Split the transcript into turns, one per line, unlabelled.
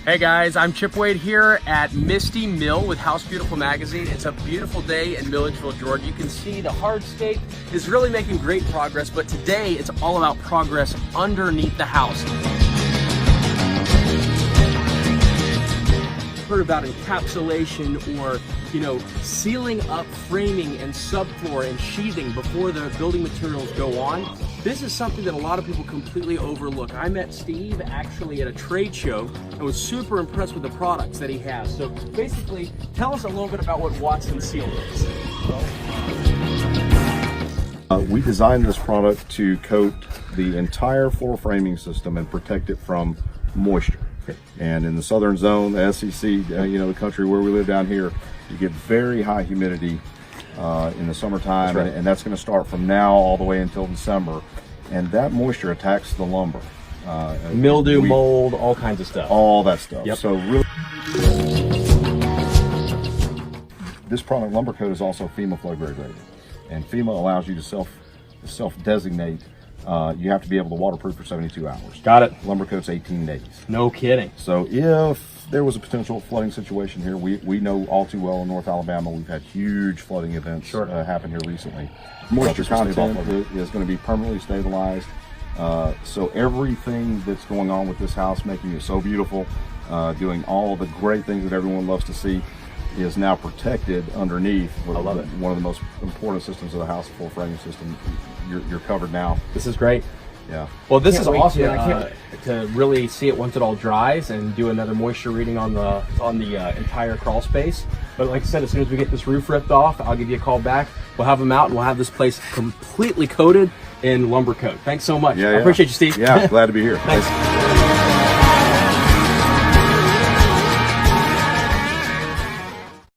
Hey guys, I'm Chip Wade here at Misty Mill with House Beautiful Magazine. It's a beautiful day in Milledgeville, Georgia. You can see the hardscape is really making great progress, but today it's all about progress underneath the house. Heard about encapsulation or, sealing up framing and subfloor and sheathing before the building materials go on. This is something that a lot of people completely overlook. I met Steve actually at a trade show and was super impressed with the products that he has. So basically, tell us a little bit about what Watson Seal is.
We designed this product to coat the entire floor framing system and protect it from moisture. And in the southern zone, the SEC, the country where we live down here, you get very high humidity in the summertime,
that's right.
and that's going to start from now all the way until December. And that moisture attacks the lumber.
Mildew, mold, all kinds of stuff.
All that stuff.
Yep.
So really, this product, Lumber Coat, is also FEMA flow grade rated. And FEMA allows you to self-designate. You have to be able to waterproof for 72 hours.
Got it.
Lumber Coat's 18 days.
No kidding.
So if there was a potential flooding situation here, we know all too well in North Alabama, we've had huge flooding events happen here recently. Moisture content is going to be permanently stabilized. So everything that's going on with this house, making it so beautiful, doing all the great things that everyone loves to see, is now protected underneath.
I love it.
One of the most important systems of the house, full framing system. You're covered now.
This is great.
Yeah.
Well, this is awesome to really see it once it all dries and do another moisture reading on the entire crawl space. But like I said, as soon as we get this roof ripped off, I'll give you a call back. We'll have them out and we'll have this place completely coated in Lumber Coat. Thanks so much. I appreciate you, Steve.
Yeah, glad to be here.
Thanks.